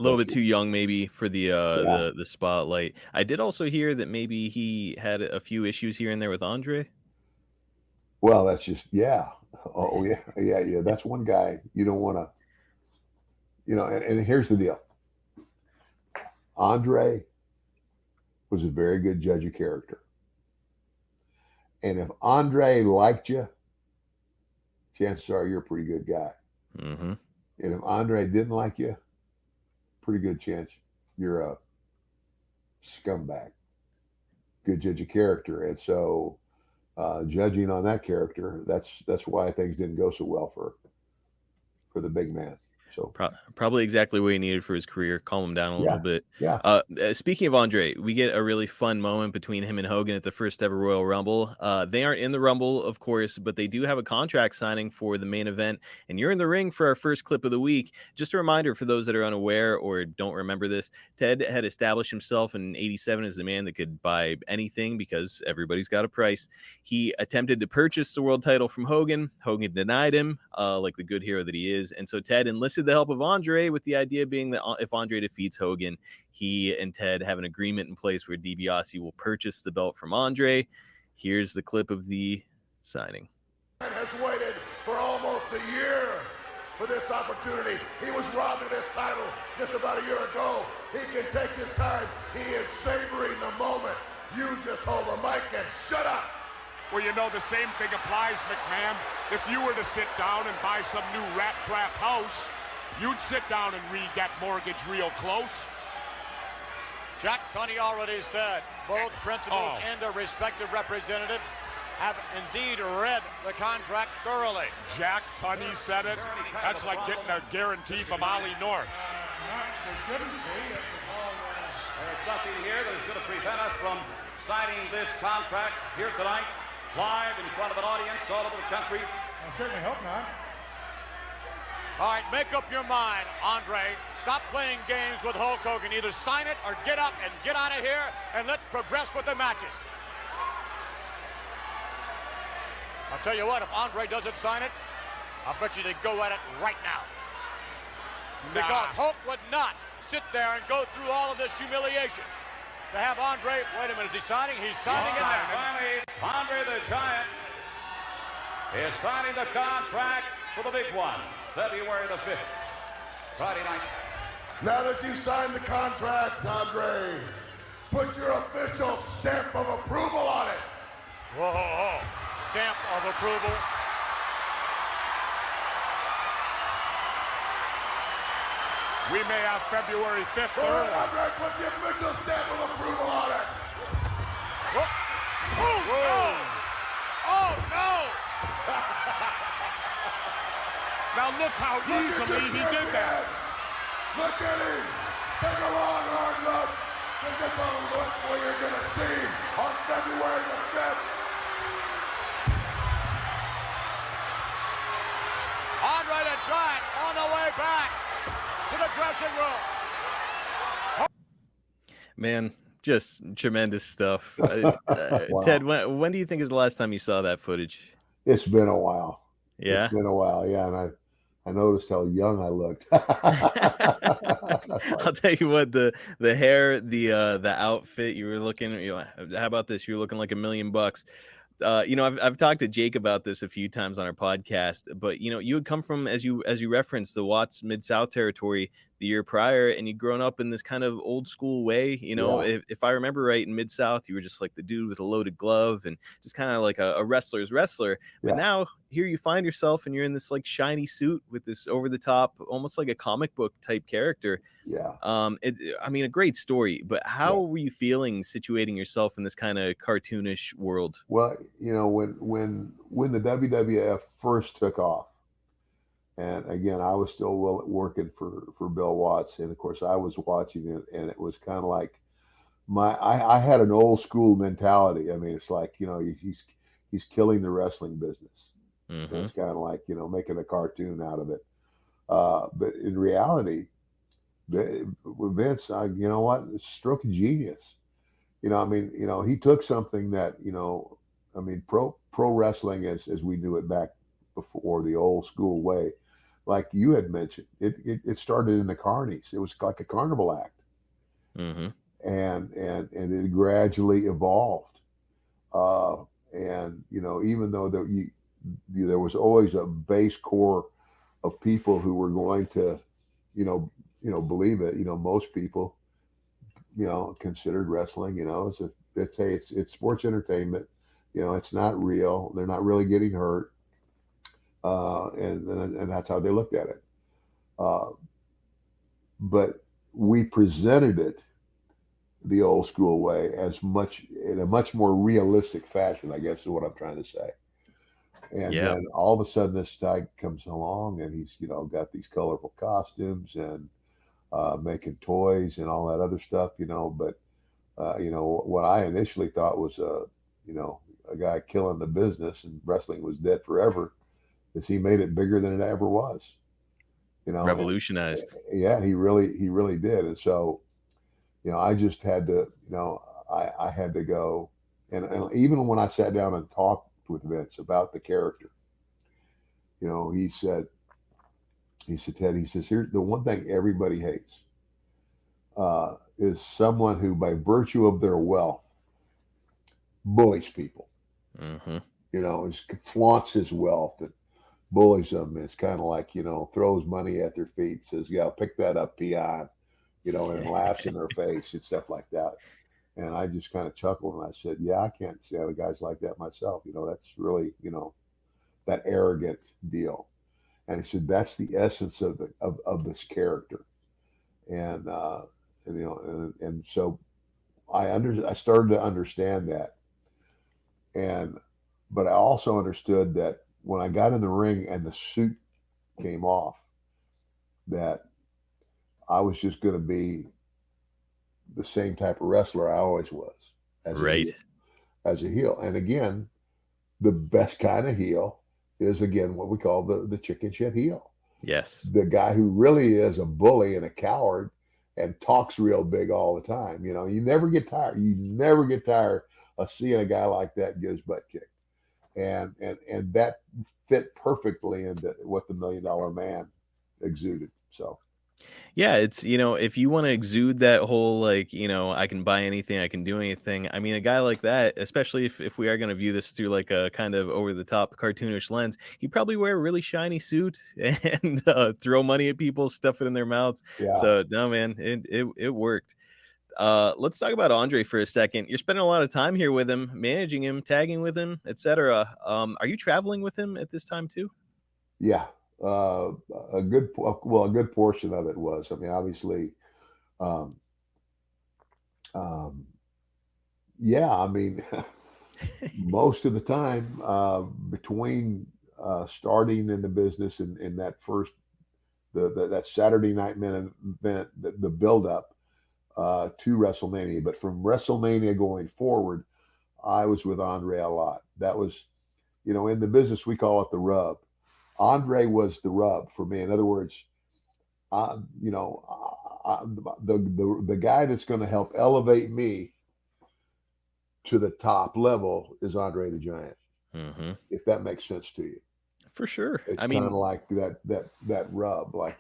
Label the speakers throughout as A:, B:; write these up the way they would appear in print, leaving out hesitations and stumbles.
A: A little bit too young, maybe, for
B: Yeah.
A: the spotlight. I did also hear that maybe he had a few issues here and there with Andre.
B: Well, that's just yeah. Oh yeah, yeah, yeah. That's one guy you don't want to, and here's the deal. Andre was a very good judge of character. And if Andre liked you, chances are you're a pretty good guy.
A: Mm-hmm.
B: And if Andre didn't like you, pretty good chance you're a scumbag. Good judge of character. And so judging on that character, that's why things didn't go so well for the big man. So
A: Probably exactly what he needed for his career. Calm him down a little
B: yeah,
A: bit.
B: yeah.
A: Speaking of Andre, we get a really fun moment between him and Hogan at the first ever Royal Rumble. They aren't in the Rumble, of course, but they do have a contract signing for the main event. And you're in the ring for our first clip of the week. Just a reminder for those that are unaware or don't remember this, Ted had established himself in '87 as the man that could buy anything because everybody's got a price. He attempted to purchase the world title from Hogan. Hogan denied him, like the good hero that he is. And so Ted enlisted the help of Andre, with the idea being that if Andre defeats Hogan, he and Ted have an agreement in place where Dibiase will purchase the belt from Andre. Here's the clip of the signing.
C: Has waited for almost a year for this opportunity. He was robbed of this title just about a year ago. He can take his time. He is savoring the moment. You just hold the mic and shut up.
D: Well, the same thing applies, McMahon. If you were to sit down and buy some new rat trap house, you'd sit down and read that mortgage real close.
E: Jack Tunney already said both principals and their respective representative have indeed read the contract thoroughly.
D: Jack Tunney said it. That's like getting a guarantee from Ollie North.
F: There shouldn't be. There's nothing here that is going to prevent us from signing this contract here tonight, live in front of an audience all over the country.
G: I certainly hope not.
E: All right, make up your mind, Andre. Stop playing games with Hulk Hogan. Either sign it or get up and get out of here, and let's progress with the matches. I'll tell you what, if Andre doesn't sign it, I'll bet you they go at it right now. Because Hulk would not sit there and go through all of this humiliation. To have Andre, wait a minute, is he signing? He's signing it now.
F: Finally, Andre the Giant is signing the contract for the big one, February the 5th, Friday night.
C: Now that you signed the contract, Andre, put your official stamp of approval on it.
E: Whoa, whoa, whoa. Stamp of approval.
D: We may have February 5th.
C: All right, Andre, put the official stamp of approval on it.
E: Whoa. Oh, no! Oh, no!
D: Now look how easily he did that.
C: Look at him. Take a long, hard look. Take a look what you're going to see on February the 5th.
E: Andre the Giant on the way back to the dressing room.
A: Man, just tremendous stuff.
B: Wow.
A: Ted, when do you think is the last time you saw that footage?
B: It's been a while.
A: Yeah.
B: It's been a while. Yeah. And I noticed how young I looked.
A: I'll tell you what, the hair, the outfit, you were looking, how about this? You were looking like $1 million. I've talked to Jake about this a few times on our podcast, but you had come from, as you referenced, the Watts Mid-South territory the year prior, and you'd grown up in this kind of old school way. If I remember right, in Mid-South, you were just like the dude with a loaded glove and just kind of like a wrestler's wrestler. But now here you find yourself and you're in this like shiny suit with this over the top, almost like a comic book type character.
B: Yeah.
A: A great story, but how were you feeling situating yourself in this kind of cartoonish world?
B: Well, when the WWF first took off, and again, I was still working for Bill Watts, and of course I was watching it, and it was kind of like I had an old school mentality. I mean, it's like, he's killing the wrestling business.
A: Mm-hmm.
B: It's kind of like, making a cartoon out of it. But in reality, Vince, you know what? It's a stroke of genius. He took something that, pro wrestling as we knew it back before, the old school way. like you had mentioned, it started in the carnies. It was like a carnival act,
A: Hmm.
B: and it gradually evolved. Uh, and even though there was always a base core of people who were going to, you know, believe it. Most people, considered wrestling. It's sports entertainment. It's not real. They're not really getting hurt, and that's how they looked at it. Uh, but we presented it the old school way, as much in a much more realistic fashion, I guess is what I'm trying to say. And
A: Yeah.
B: then all of a sudden, this guy comes along, and he's got these colorful costumes and making toys and all that other stuff. But what I initially thought was a guy killing the business and wrestling was dead forever, is he made it bigger than it ever was. And
A: Revolutionized.
B: yeah, he really did. And so I just had to, I had to go, and even when I sat down and talked with Vince about the character, he said, Ted, he says, here's the one thing everybody hates, is someone who, by virtue of their wealth, bullies people.
A: Hmm.
B: Flaunts his wealth and bullies them. It's kind of like, throws money at their feet, says, yeah, pick that up, peon, and laughs in their face and stuff like that. And I just kind of chuckled and I said, yeah, I can't stand guys like that myself. That's really, that arrogant deal. And he said, that's the essence of this character. And, and so I started to understand that. And, but I also understood that when I got in the ring and the suit came off, that I was just going to be the same type of wrestler I always was, as a
A: Right.
B: heel, And again, the best kind of heel is, again, what we call the chicken shit heel.
A: Yes.
B: The guy who really is a bully and a coward and talks real big all the time. You never get tired. You never get tired of seeing a guy like that get his butt kicked. And that fit perfectly into what the $1 Million Man exuded. So
A: Yeah, it's, if you want to exude that whole, like, I can buy anything, I can do anything. I mean, a guy like that, especially if we are going to view this through like a kind of over the top cartoonish lens, he'd probably wear a really shiny suit and throw money at people, stuff it in their mouths.
B: yeah,
A: So no, man, it worked. Let's talk about Andre for a second. You're spending a lot of time here with him, managing him, tagging with him, etc. Are you traveling with him at this time too?
B: yeah. Uh, a good portion of it was. I mean, obviously, um, um, yeah. I mean, most of the time, between starting in the business and that first that Saturday night main event, the build up to WrestleMania, but from WrestleMania going forward, I was with Andre a lot. That was, in the business we call it the rub. Andre was the rub for me. In other words, I, you know, the guy that's going to help elevate me to the top level is Andre the Giant.
A: Hmm.
B: If that makes sense to you,
A: For sure.
B: it's
A: I
B: kind of
A: mean,
B: like that rub, like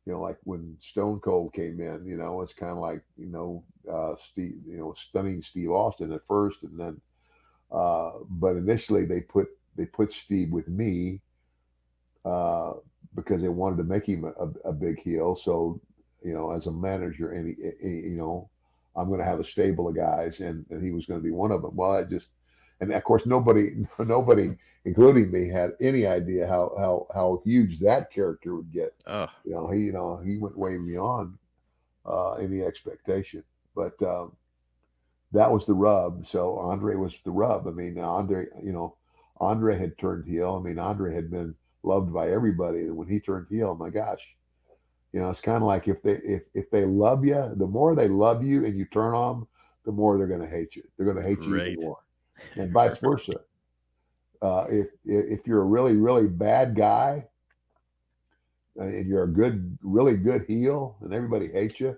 B: like when Stone Cold came in. It's kind of like Steve, stunning Steve Austin at first, and then but initially they put Steve with me, uh, because they wanted to make him a big heel. So, as a manager, and I'm going to have a stable of guys, and he was going to be one of them. Well, and of course, nobody, including me, had any idea how huge that character would get.
A: oh,
B: He went way beyond any expectation. But that was the rub. So Andre was the rub. I mean, Andre had turned heel. I mean, Andre had been loved by everybody, and when he turned heel, my gosh, it's kind of like if they love you, the more they love you and you turn on them, the more they're going to hate you. They're going to hate you even
A: right.
B: more, and vice versa. If you're a really really bad guy and you're really good heel, and everybody hates you,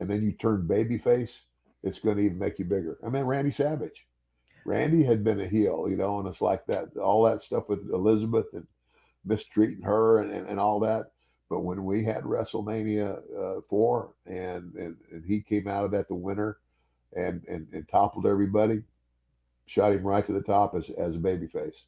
B: and then you turn babyface, it's going to even make you bigger. I mean, Randy Savage. Randy had been a heel, and it's like that, all that stuff with Elizabeth and mistreating her and all that. But when we had WrestleMania 4 and he came out of that the winner and toppled everybody, shot him right to the top as a babyface.